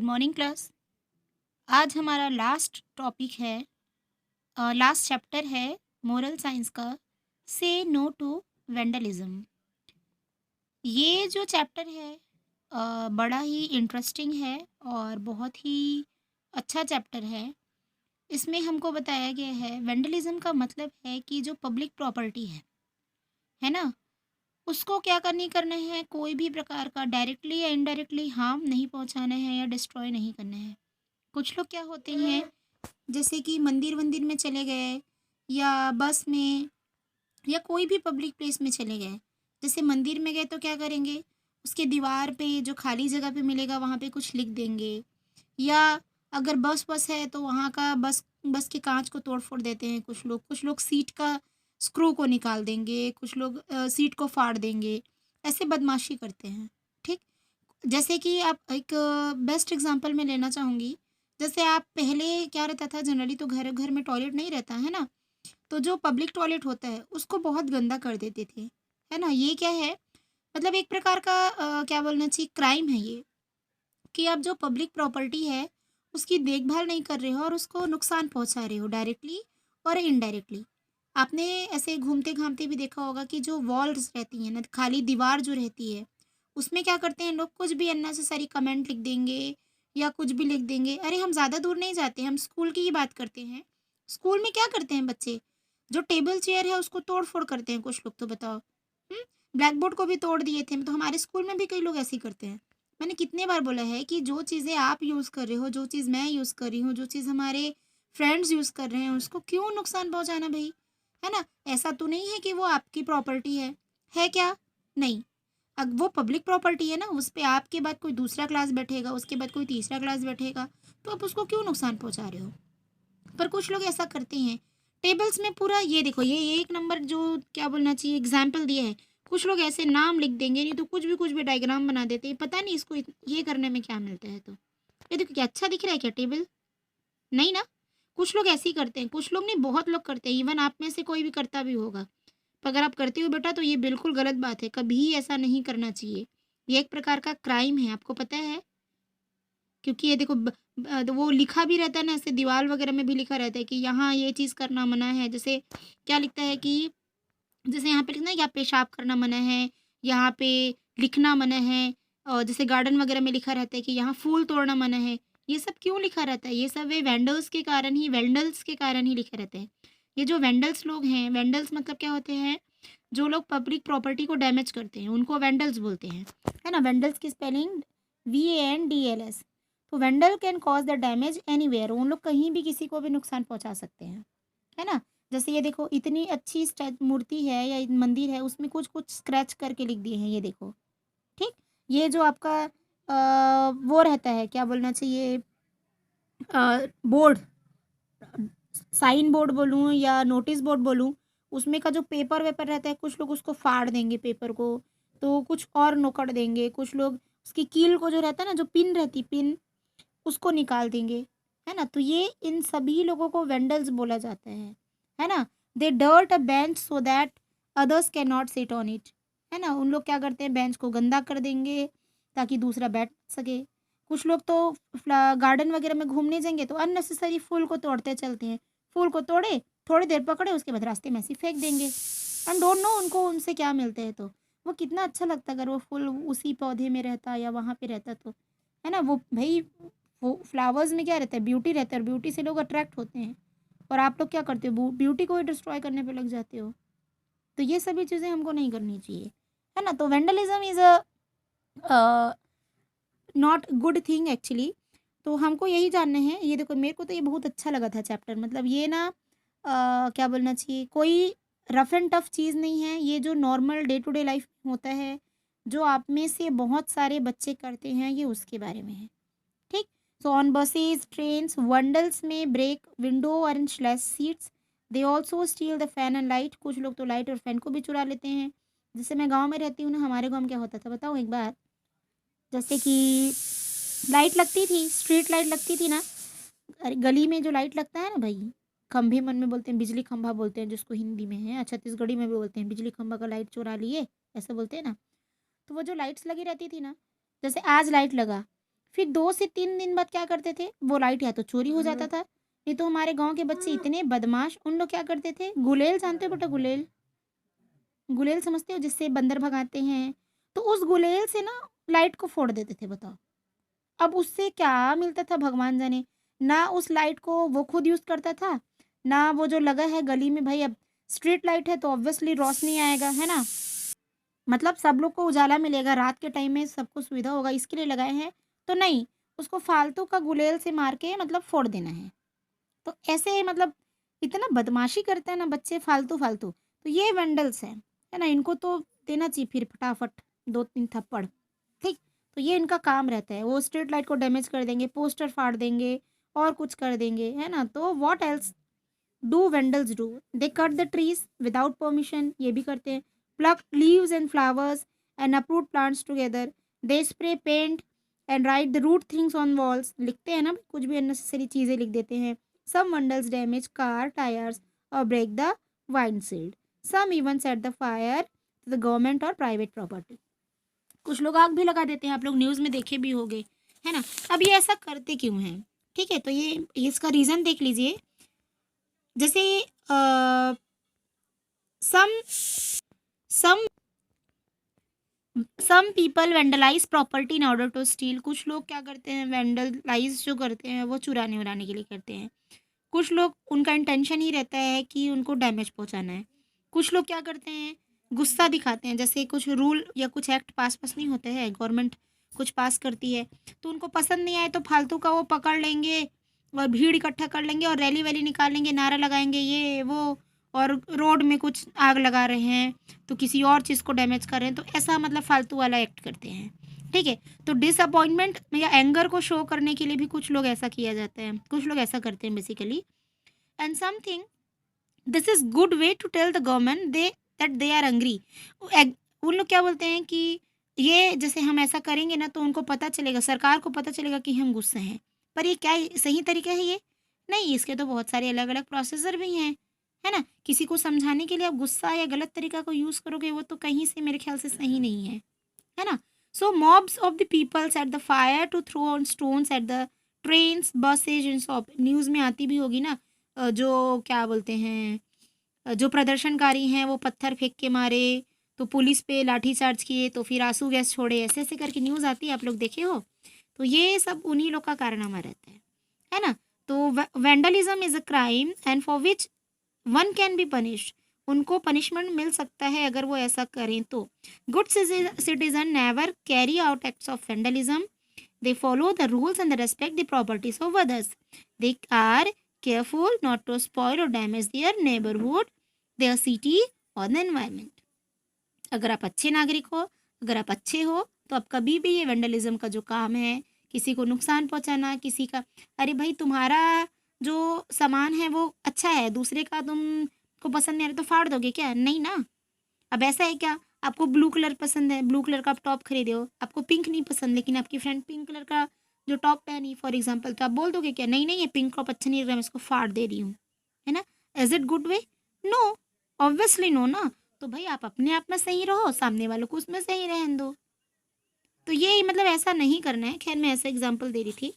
Good morning class. आज हमारा last topic है, लास्ट चैप्टर है मोरल साइंस का, से नो टू वेंडलिज्म। ये जो चैप्टर है बड़ा ही इंटरेस्टिंग है और बहुत ही अच्छा चैप्टर है। इसमें हमको बताया गया है वेंडलिज्म का मतलब है कि जो पब्लिक प्रॉपर्टी है ना, उसको क्या करनी करना है, कोई भी प्रकार का डायरेक्टली या इनडायरेक्टली हार्म नहीं पहुंचाना है या डिस्ट्रॉय नहीं करना है। कुछ लोग क्या होते हैं, जैसे कि मंदिर वंदिर में चले गए या बस में या कोई भी पब्लिक प्लेस में चले गए। जैसे मंदिर में गए तो क्या करेंगे, उसके दीवार पे जो खाली जगह पे मिलेगा वहाँ पे कुछ लिख देंगे। या अगर बस है तो वहाँ का बस बस के कांच को तोड़ फोड़ देते हैं कुछ लोग सीट का स्क्रू को निकाल देंगे, कुछ लोग सीट को फाड़ देंगे। ऐसे बदमाशी करते हैं। ठीक, जैसे कि आप एक बेस्ट एग्जांपल मैं लेना चाहूँगी। जैसे आप पहले क्या रहता था, जनरली तो घर घर में टॉयलेट नहीं रहता है ना, तो जो पब्लिक टॉयलेट होता है उसको बहुत गंदा कर देते थे, है ना। ये क्या है, मतलब एक प्रकार का क्या बोलना चाहिए, क्राइम है ये, कि आप जो पब्लिक प्रॉपर्टी है उसकी देखभाल नहीं कर रहे हो और उसको नुकसान पहुंचा रहे हो डायरेक्टली और इनडायरेक्टली। आपने ऐसे घूमते घामते भी देखा होगा कि जो वॉल्स रहती हैं ना, खाली दीवार जो रहती है, उसमें क्या करते हैं लोग, कुछ भी अननेसेसरी कमेंट लिख देंगे या कुछ भी लिख देंगे। अरे हम ज़्यादा दूर नहीं जाते, हम स्कूल की ही बात करते हैं। स्कूल में क्या करते हैं बच्चे, जो टेबल चेयर है उसको तोड़ फोड़ करते हैं कुछ लोग, तो बताओ। ब्लैक बोर्ड को भी तोड़ दिए थे, तो हमारे स्कूल में भी कई लोग ऐसे ही करते हैं। मैंने कितने बार बोला है कि जो चीज़ें आप यूज़ कर रहे हो, जो चीज़ मैं यूज़ कर रही हूँ, जो चीज़ हमारे फ्रेंड्स यूज़ कर रहे हैं, उसको क्यों नुकसान पहुँचाना भई? है ना? ऐसा तो नहीं है कि वो आपकी प्रॉपर्टी है क्या? नहीं। वो पब्लिक प्रॉपर्टी है ना, उस पे आपके बाद कोई दूसरा क्लास बैठेगा, उसके बाद कोई तीसरा क्लास बैठेगा, तो आप उसको क्यों नुकसान पहुँचा रहे हो? पर कुछ लोग ऐसा करते हैं। टेबल्स में पूरा ये देखो, ये एक नंबर जो क्या बोलना चाहिए एग्जाम्पल दिया है। कुछ लोग ऐसे नाम लिख देंगे, नहीं तो कुछ भी डायग्राम बना देते हैं, पता नहीं इसको ये करने में क्या मिलता है। तो ये देखो क्या अच्छा दिख रहा है क्या टेबल, नहीं ना। कुछ लोग ऐसे ही करते हैं, कुछ लोग नहीं, बहुत लोग करते हैं। इवन आप में से कोई भी करता भी होगा। तो अगर आप करते हो बेटा तो ये बिल्कुल गलत बात है, कभी ऐसा नहीं करना चाहिए। ये एक प्रकार का क्राइम है, आपको पता है। क्योंकि ये देखो तो वो लिखा भी रहता है ना, ऐसे दीवार वगैरह में भी लिखा रहता है कि यहाँ ये चीज़ करना मना है। जैसे क्या लिखता है कि जैसे यहाँ पे लिखना है, यहाँ पेशाब करना मना है, यहाँ पे लिखना मना है। और जैसे गार्डन वगैरह में लिखा रहता है कि यहाँ फूल तोड़ना मना है। ये सब क्यों लिखा रहता है, ये सब वे वेंडल्स के कारण ही लिखे रहते हैं। ये जो वेंडल्स लोग हैं, वेंडल्स मतलब क्या होते हैं, जो लोग पब्लिक प्रॉपर्टी को डैमेज करते हैं उनको वेंडल्स बोलते हैं, है ना। वेंडल्स की स्पेलिंग VANDLS। तो vandal can cause the damage anywhere, उन लोग कहीं भी किसी को भी नुकसान पहुंचा सकते हैं, है ना। जैसे ये देखो, इतनी अच्छी मूर्ति है या मंदिर है, उसमें कुछ कुछ स्क्रैच करके लिख दिए हैं, ये देखो। ठीक, ये जो आपका वो रहता है, क्या बोलना चाहिए, बोर्ड, साइन बोर्ड बोलूँ या नोटिस बोर्ड बोलूँ, उसमें का जो पेपर वेपर रहता है, कुछ लोग उसको फाड़ देंगे पेपर को, तो कुछ और नोकड़ देंगे। कुछ लोग उसकी कील को जो रहता है ना, जो पिन रहती पिन, उसको निकाल देंगे, है ना। तो ये इन सभी लोगों को वेंडल्स बोला जाता है ना। They dirt a bench so that others can not sit on it, है ना। उन लोग क्या करते हैं, बेंच को गंदा कर देंगे ताकि दूसरा बैठ सके। कुछ लोग तो गार्डन वगैरह में घूमने जाएंगे तो अननेसेसरी फूल को तोड़ते चलते हैं। फूल को तोड़े, थोड़ी देर पकड़े, उसके बाद रास्ते में ऐसे ही फेंक देंगे। एंड डोंट नो उनको उनसे क्या मिलते हैं। तो वो कितना अच्छा लगता अगर वो फूल उसी पौधे में रहता या वहाँ पे रहता तो, है ना। वो भाई, वो फ्लावर्स में क्या रहता है, ब्यूटी रहता है, और ब्यूटी से लोग अट्रैक्ट होते हैं। और आप लोग क्या करते हो, ब्यूटी को ही डिस्ट्रॉय करने पे लग जाते हो। तो ये सभी चीज़ें हमको नहीं करनी चाहिए, है ना। तो vandalism is a not good thing actually. तो हमको यही जानना है। ये देखो, मेरे को तो ये बहुत अच्छा लगा था चैप्टर, मतलब ये ना क्या बोलना चाहिए, कोई रफ एंड टफ चीज़ नहीं है। ये जो normal day to day life में होता है, जो आप में से बहुत सारे बच्चे करते हैं, ये उसके बारे में है। ठीक। सो ऑन बसेस ट्रेन्स वंडल्स में ब्रेक विंडो और slash seats. They also steel the fan and light, कुछ लोग तो लाइट और फैन को भी चुरा लेते हैं। जैसे मैं गांव में रहती हूँ ना, हमारे गांव में क्या होता था बताऊँ एक बात। जैसे कि लाइट लगती थी, स्ट्रीट लाइट लगती थी ना, अरे गली में जो लाइट लगता है ना भाई, खंभे मन में बोलते हैं, बिजली खंभा बोलते हैं जिसको हिंदी में है, छत्तीसगढ़ी में भी बोलते हैं बिजली खंभा का लाइट चुरा लिए, ऐसे बोलते हैं ना। तो वो जो लाइट्स लगी रहती थी ना, जैसे आज लाइट लगा, फिर 2 से 3 दिन बाद क्या करते थे, वो लाइट या तो चोरी हो जाता था, नहीं तो हमारे गाँव के बच्चे इतने बदमाश, उन लोग क्या करते थे, गुलेल जानते हो बेटा गुलेल? गुलेल समझते हो जिससे बंदर भगाते हैं? तो उस गुलेल से ना लाइट को फोड़ देते थे बताओ। अब उससे क्या मिलता था भगवान जाने। ना उस लाइट को वो खुद यूज़ करता था, ना वो जो लगा है गली में भाई अब स्ट्रीट लाइट है तो ऑब्वियसली रोशनी आएगा, है ना? मतलब सब लोग को उजाला मिलेगा, रात के टाइम में सबको सुविधा होगा इसके लिए लगाए हैं, तो नहीं, उसको फालतू का गुलेल से मार के मतलब फोड़ देना है। तो ऐसे मतलब इतना बदमाशी करते हैं ना बच्चे फालतू-फालतू। तो ये वेंडल्स हैं, है ना? इनको तो देना चाहिए फिर फटाफट 2-3 थप्पड़, ठीक? तो ये इनका काम रहता है। वो स्ट्रीट लाइट को डैमेज कर देंगे, पोस्टर फाड़ देंगे और कुछ कर देंगे, है ना? तो what else do vandals do? They cut the trees without permission, ये भी करते हैं। Pluck leaves and flowers and uproot plants together. They spray paint and write the rude things on walls. लिखते हैं ना कुछ भी अननेसेसरी चीज़ें लिख देते हैं। Some vandals damage car tyres और break the windshield. Some even set the fire to the government और प्राइवेट प्रॉपर्टी। कुछ लोग आग भी लगा देते हैं, आप लोग न्यूज़ में देखे भी होंगे, है ना? अब ये ऐसा करते क्यों हैं? ठीक है, तो ये इसका रीज़न देख लीजिए। जैसे some some some people vandalise property in order to steal. कुछ लोग क्या करते हैं, वेंडलाइज जो करते हैं वो चुराने उराने के लिए करते हैं। कुछ लोग उनका इंटेंशन ही रहता है कि उनको डैमेज पहुंचाना है। कुछ लोग क्या करते हैं, गुस्सा दिखाते हैं। जैसे कुछ रूल या कुछ एक्ट पास नहीं होते हैं, गवर्नमेंट कुछ पास करती है तो उनको पसंद नहीं आए तो फालतू का वो पकड़ लेंगे और भीड़ इकट्ठा कर लेंगे और रैली वैली निकालेंगे, नारा लगाएंगे ये वो, और रोड में कुछ आग लगा रहे हैं तो किसी और चीज़ को डैमेज कर रहे हैं, तो ऐसा मतलब फालतू वाला एक्ट करते हैं। ठीक है, तो डिसअपॉइंटमेंट या एंगर को शो करने के लिए भी कुछ लोग ऐसा किया जाता है, कुछ लोग ऐसा करते हैं basically. And something this is good way to tell the government they that they are angry. उन लोग क्या बोलते हैं कि ये जैसे हम ऐसा करेंगे ना तो उनको पता चलेगा, सरकार को पता चलेगा कि हम गुस्से हैं। पर ये क्या सही तरीका है ये? नहीं, इसके तो बहुत सारे अलग अलग प्रोसीजर भी हैं, है ना? किसी को समझाने के लिए आप गुस्सा या गलत तरीका को यूज़ करोगे वो तो कहीं से मेरे ख्याल से सही नहीं है ना? So mobs of the people set the fire to throw on stones at the trains buses and shop. News में आती भी होगी ना, जो क्या बोलते हैं, जो प्रदर्शनकारी हैं वो पत्थर फेंक के मारे तो पुलिस पे लाठीचार्ज किए तो फिर आंसू गैस छोड़े, ऐसे ऐसे करके न्यूज़ आती है, आप लोग देखे हो? तो ये सब उन्हीं लोग का कारनामा रहता है ना? तो vandalism is a crime and for which one can be punished. उनको पनिशमेंट मिल सकता है अगर वो ऐसा करें तो। Good citizen never carry out acts of vandalism. They follow the rules and they respect the properties of others. They are careful not to spoil or damage their neighborhood, their city or the environment. अगर आप अच्छे नागरिक हो, अगर आप अच्छे हो तो आप कभी भी ये वेंडलिज्म का जो काम है, किसी को नुकसान पहुंचाना, किसी का, अरे भाई तुम्हारा जो सामान है वो अच्छा है, दूसरे का तुमको पसंद नहीं आ रहा तो फाड़ दोगे क्या? नहीं ना। अब ऐसा है क्या, आपको ब्लू कलर पसंद है, ब्लू कलर का आप टॉप खरीदे हो, आपको पिंक नहीं पसंद लेकिन आपकी फ्रेंड पिंक कलर का जो टॉप पहनी फॉर एग्जांपल, तो आप बोल दोगे क्या, नहीं नहीं ये पिंक टॉप अच्छा नहीं लग रहा, मैं इसको फाड़ दे रही हूँ, है ना? Is it good way? No, obviously no ना। तो भाई आप अपने आप में सही रहो, सामने वालों को उसमें सही रहने दो। तो ये मतलब ऐसा नहीं करना है। खैर मैं ऐसा एग्जाम्पल दे रही थी।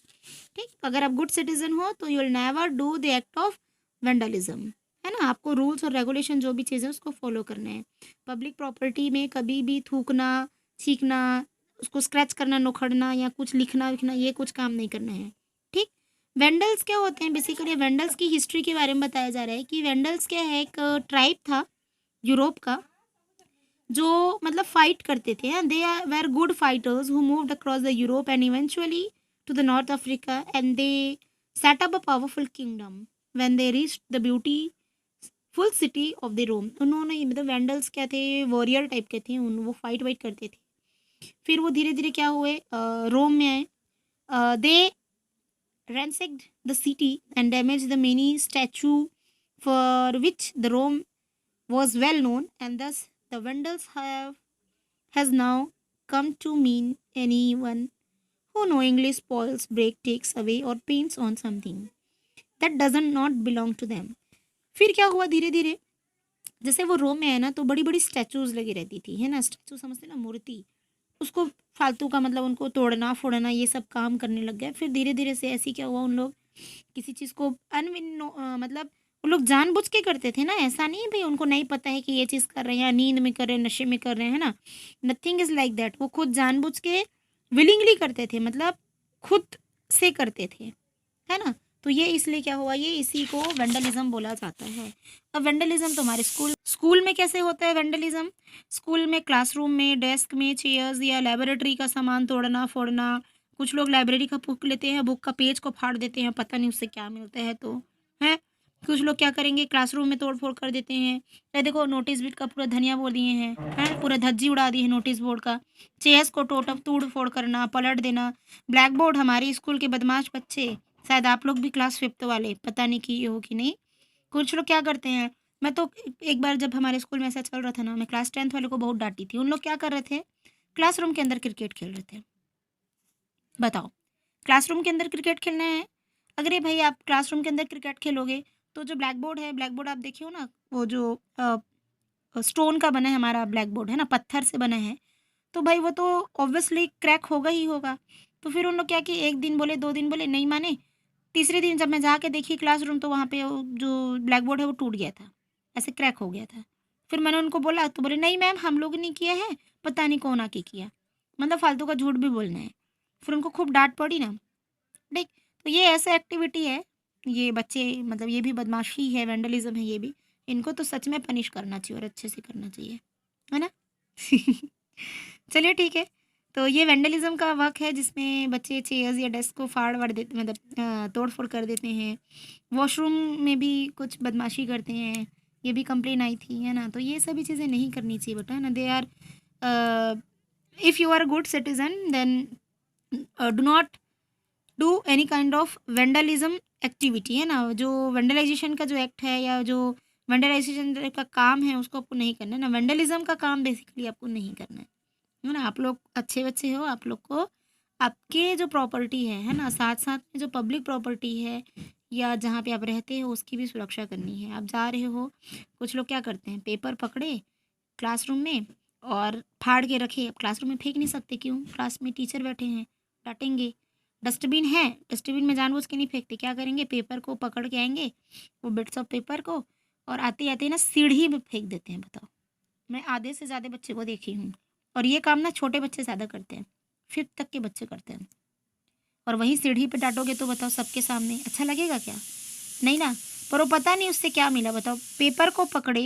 ठीक, अगर आप गुड सिटीजन हो तो you will never do the act of vandalism, है ना? आपको रूल्स और रेगुलेशन जो भी चीज़ें उसको फॉलो करना है। पब्लिक प्रॉपर्टी में कभी भी थूकना, छींकना, उसको स्क्रैच करना, नोखड़ना या कुछ लिखना विखना, ये कुछ काम नहीं करना है। ठीक, वेंडल्स क्या होते हैं? बेसिकली वेंडल्स की हिस्ट्री के बारे में बताया जा रहा है कि वेंडल्स क्या है, एक ट्राइब था यूरोप का जो मतलब फाइट करते थे। They were good fighters who moved across the Europe and eventually to the North Africa and they set up a powerful kingdom when they reached the beautiful city of the Rome. उन्होंने मतलब वेंडल्स क्या थे, warrior type के थे, वो fight white करते थे। फिर वो धीरे धीरे क्या हुए, रोम में आए। दे ransacked the city and damaged the many statue for which the Rome was well known, and thus the Vandals has now come to mean anyone who knowingly spoils, breaks, takes away, or paints on something that doesn't not belong to them. फिर क्या हुआ धीरे धीरे, जैसे वो रोम में है ना तो बड़ी बड़ी स्टैचूज लगी रहती थी, है ना? स्टैचू समझते ना, मूर्ति। उसको फालतू का मतलब उनको तोड़ना फोड़ना ये सब काम करने लग गए। फिर धीरे धीरे से ऐसे क्या हुआ, उन लोग किसी चीज़ को मतलब वो लोग जानबूझ के करते थे ना, ऐसा नहीं भाई उनको नहीं पता है कि ये चीज़ कर रहे हैं या नींद में कर रहे हैं, नशे में कर रहे हैं, है ना। Nothing is like that. वो खुद जानबूझ के विलिंगली करते थे, मतलब खुद से करते थे, है ना। तो ये इसलिए क्या हुआ, ये इसी को वेंडलिज्म बोला जाता है। अब वेंडलिज्म तो हमारे स्कूल स्कूल में कैसे होता है वेंडलिज्म? स्कूल में क्लासरूम में डेस्क में चेयर्स या लेबोरेटरी का सामान तोड़ना फोड़ना। कुछ लोग लाइब्रेरी का बुक लेते हैं, बुक का पेज को फाड़ देते हैं, पता नहीं उससे क्या मिलता है, तो है। कुछ लोग क्या करेंगे, क्लासरूम में तोड़ फोड़ कर देते हैं। ये देखो नोटिस बोर्ड का पूरा धनिया बोल दिए हैं, पूरा धज्जी उड़ा दी है नोटिस बोर्ड का। चेयर्स को टोट तोड़ फोड़ करना, पलट देना। ब्लैक बोर्ड हमारे स्कूल के बदमाश बच्चे, शायद आप लोग भी क्लास 5th वाले, पता नहीं किए हो कि नहीं। कुछ लोग क्या करते हैं, मैं तो एक बार जब हमारे स्कूल में ऐसा चल रहा था ना, मैं क्लास 10th वाले को बहुत डांटी थी। उन लोग क्या कर रहे थे, क्लासरूम के अंदर क्रिकेट खेल रहे थे। बताओ, क्लासरूम के अंदर क्रिकेट खेलना है? अगर ये भाई आप क्लासरूम के अंदर क्रिकेट खेलोगे तो जो ब्लैक बोर्ड है, ब्लैक बोर्ड आप देखिए हो ना, वो जो स्टोन का बना है हमारा ब्लैक बोर्ड, है ना, पत्थर से बना है, तो भाई वो तो ऑब्वियसली क्रैक होगा ही होगा। तो फिर उन लोग क्या कि 1 दिन बोले, 2 दिन बोले, नहीं माने। तीसरे दिन जब मैं जाके देखी क्लासरूम, तो वहाँ पे वो जो ब्लैक बोर्ड है वो टूट गया था, ऐसे क्रैक हो गया था। फिर मैंने उनको बोला तो बोले, नहीं मैम हम लोग ने किया है, पता नहीं कौन आके किया। मतलब फालतू का झूठ भी बोलना है। फिर उनको खूब डांट पड़ी ना। देख, तो ये ऐसा एक्टिविटी है, ये बच्चे मतलब ये भी बदमाशी है, वेंडलिज्म है ये भी। इनको तो सच में पनिश करना चाहिए और अच्छे से करना चाहिए, है ना। चलिए ठीक है। तो ये वेंडलिज्म का वर्क है जिसमें बच्चे चेयर्स या डेस्क को फाड़ वाड़ देते, मतलब तोड़ फोड़ कर देते हैं। वॉशरूम में भी कुछ बदमाशी करते हैं, ये भी कंप्लेन आई थी, है ना। तो ये सभी चीज़ें नहीं करनी चाहिए बेटा, है ना। They are, if you are good citizen then do not do any kind of vandalism activity, है ना। जो वेंडलाइजेशन का जो एक्ट है या जो वेंडलाइजेशन का काम है उसको आपको नहीं करना है ना। वेंडलिज्म का काम बेसिकली आपको नहीं करना है ना। आप लोग अच्छे बच्चे हो, आप लोग को आपके जो प्रॉपर्टी है ना, साथ साथ में जो पब्लिक प्रॉपर्टी है या जहाँ पे आप रहते हो उसकी भी सुरक्षा करनी है। आप जा रहे हो, कुछ लोग क्या करते हैं, पेपर पकड़े क्लासरूम में और फाड़ के रखे। अब क्लासरूम में फेंक नहीं सकते, क्यों, क्लास में टीचर बैठे हैं, डांटेंगे। डस्टबिन है, डस्टबिन में जानबूझ के नहीं फेंकते, क्या करेंगे, पेपर को पकड़ के आएंगे, वो बिट्स ऑफ पेपर को, और आते आते ना सीढ़ी में फेंक देते हैं। बताओ, मैं आधे से ज़्यादा बच्चे को देखी हूँ। और ये काम ना छोटे बच्चे ज़्यादा करते हैं, 5th तक के बच्चे करते हैं। और वहीं सीढ़ी पे डांटोगे तो बताओ सबके सामने अच्छा लगेगा क्या? नहीं ना। पर वो पता नहीं उससे क्या मिला, बताओ, पेपर को पकड़े,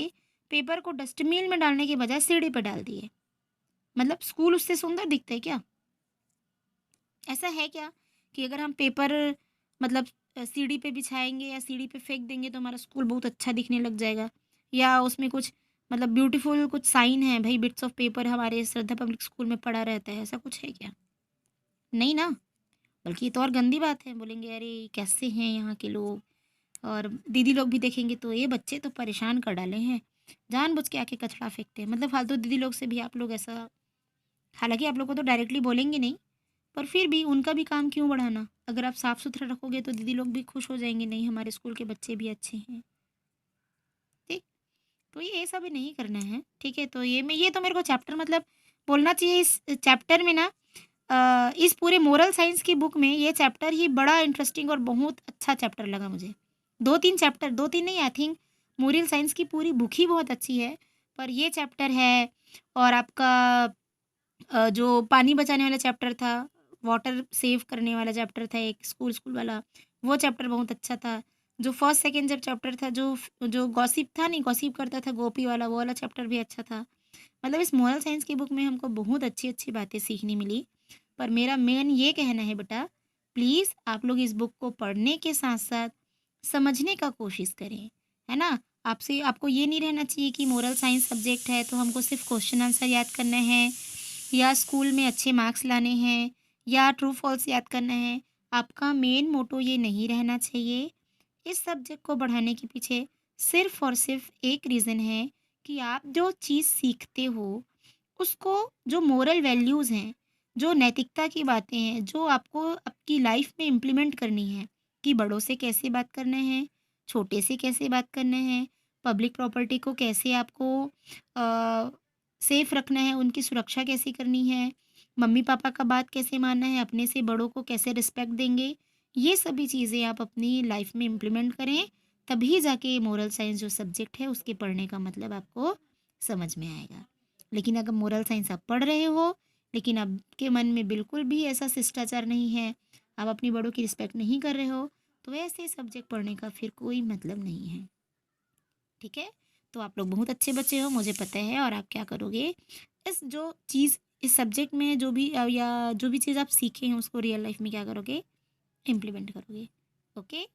पेपर को डस्टबिन में डालने के बजाय सीढ़ी पे डाल दिए। मतलब स्कूल उससे सुंदर दिखता है क्या? ऐसा है क्या कि अगर हम पेपर मतलब सीढ़ी पे बिछाएंगे या सीढ़ी पे फेंक देंगे तो हमारा स्कूल बहुत अच्छा दिखने लग जाएगा? या उसमें कुछ मतलब ब्यूटीफुल कुछ साइन है भाई, बिट्स ऑफ पेपर हमारे श्रद्धा पब्लिक स्कूल में पड़ा रहता है, ऐसा कुछ है क्या? नहीं ना। बल्कि ये तो और गंदी बात है, बोलेंगे अरे कैसे हैं यहाँ के लोग। और दीदी लोग भी देखेंगे तो ये बच्चे तो परेशान कर डाले हैं, जानबूझ के आके कचरा फेंकते हैं। मतलब फालतू दीदी लोग से भी आप लोग ऐसा, हालांकि आप लोग को तो डायरेक्टली बोलेंगे नहीं, पर फिर भी उनका भी काम क्यों बढ़ाना? अगर आप साफ सुथरा रखोगे तो दीदी लोग भी खुश हो जाएंगे, नहीं हमारे स्कूल के बच्चे भी अच्छे हैं। ठीक। तो ये सब भी नहीं करना है, ठीक है। तो ये तो मेरे को चैप्टर मतलब बोलना चाहिए इस चैप्टर में ना। इस पूरे मोरल साइंस की बुक में ये चैप्टर ही बड़ा इंटरेस्टिंग और बहुत अच्छा चैप्टर लगा मुझे। 2-3 चैप्टर, 2-3 नहीं, आई थिंक मोरल साइंस की पूरी बुक ही बहुत अच्छी है। पर ये चैप्टर है, और आपका जो पानी बचाने वाला चैप्टर था, वाटर सेव करने वाला चैप्टर था एक स्कूल स्कूल वाला, वो चैप्टर बहुत अच्छा था। जो फर्स्ट सेकंड जब चैप्टर था, जो जो गॉसिप था, नहीं गॉसिप करता था गोपी वाला, वो वाला चैप्टर भी अच्छा था। मतलब इस मोरल साइंस की बुक में हमको बहुत अच्छी अच्छी बातें सीखने मिली। पर मेरा मेन ये कहना है बेटा, प्लीज़ आप लोग इस बुक को पढ़ने के साथ साथ समझने का कोशिश करें, है ना। आपसे आपको ये नहीं रहना चाहिए कि मोरल साइंस सब्जेक्ट है तो हमको सिर्फ क्वेश्चन आंसर याद करना है, या स्कूल में अच्छे मार्क्स लाने हैं, या ट्रू फॉल्स याद करना है। आपका मेन मोटो ये नहीं रहना चाहिए। इस सब्जेक्ट को बढ़ाने के पीछे सिर्फ और सिर्फ एक रीज़न है कि आप जो चीज़ सीखते हो उसको, जो मोरल वैल्यूज़ हैं, जो नैतिकता की बातें हैं, जो आपको आपकी लाइफ में इम्प्लीमेंट करनी है, कि बड़ों से कैसे बात करना है, छोटे से कैसे बात करना है, पब्लिक प्रॉपर्टी को कैसे आपको सेफ रखना है, उनकी सुरक्षा कैसे करनी है, मम्मी पापा का बात कैसे मानना है, अपने से बड़ों को कैसे रिस्पेक्ट देंगे, ये सभी चीज़ें आप अपनी लाइफ में इम्प्लीमेंट करें, तभी जाके मोरल साइंस जो सब्जेक्ट है उसके पढ़ने का मतलब आपको समझ में आएगा। लेकिन अगर मोरल साइंस आप पढ़ रहे हो, लेकिन आपके मन में बिल्कुल भी ऐसा शिष्टाचार नहीं है, आप अपनी बड़ों की रिस्पेक्ट नहीं कर रहे हो, तो ऐसे सब्जेक्ट पढ़ने का फिर कोई मतलब नहीं है। ठीक है? तो आप लोग बहुत अच्छे बच्चे हो, मुझे पता है। और आप क्या करोगे, इस जो चीज़ इस सब्जेक्ट में जो भी या जो भी चीज़ आप सीखे हैं उसको रियल लाइफ में क्या करोगे, इम्प्लीमेंट करोगे। ओके?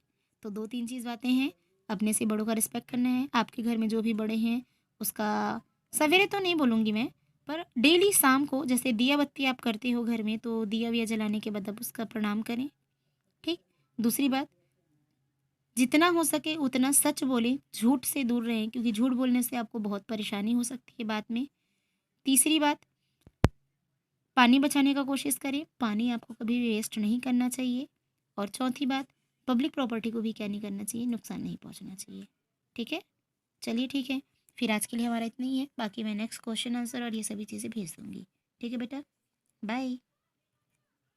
तो 2-3 चीज़ बातें हैं, अपने से बड़ों का रिस्पेक्ट करना है, आपके घर में जो भी बड़े हैं उसका सवेरे तो नहीं बोलूँगी मैं, पर डेली शाम को जैसे दिया बत्ती आप करते हो घर में, तो दिया विया जलाने के बाद आप उसका प्रणाम करें। ठीक? दूसरी बात, जितना हो सके उतना सच बोलें, झूठ से दूर रहें, क्योंकि झूठ बोलने से आपको बहुत परेशानी हो सकती है बाद में। तीसरी बात, पानी बचाने का कोशिश करें, पानी आपको कभी भी वेस्ट नहीं करना चाहिए। और चौथी बात, पब्लिक प्रॉपर्टी को भी क्या नहीं करना चाहिए, नुकसान नहीं पहुंचना चाहिए। ठीक है? चलिए ठीक है, फिर आज के लिए हमारा इतना ही है, बाकी मैं नेक्स्ट क्वेश्चन आंसर और ये सभी चीज़ें भेज दूँगी। ठीक है बेटा? बाय।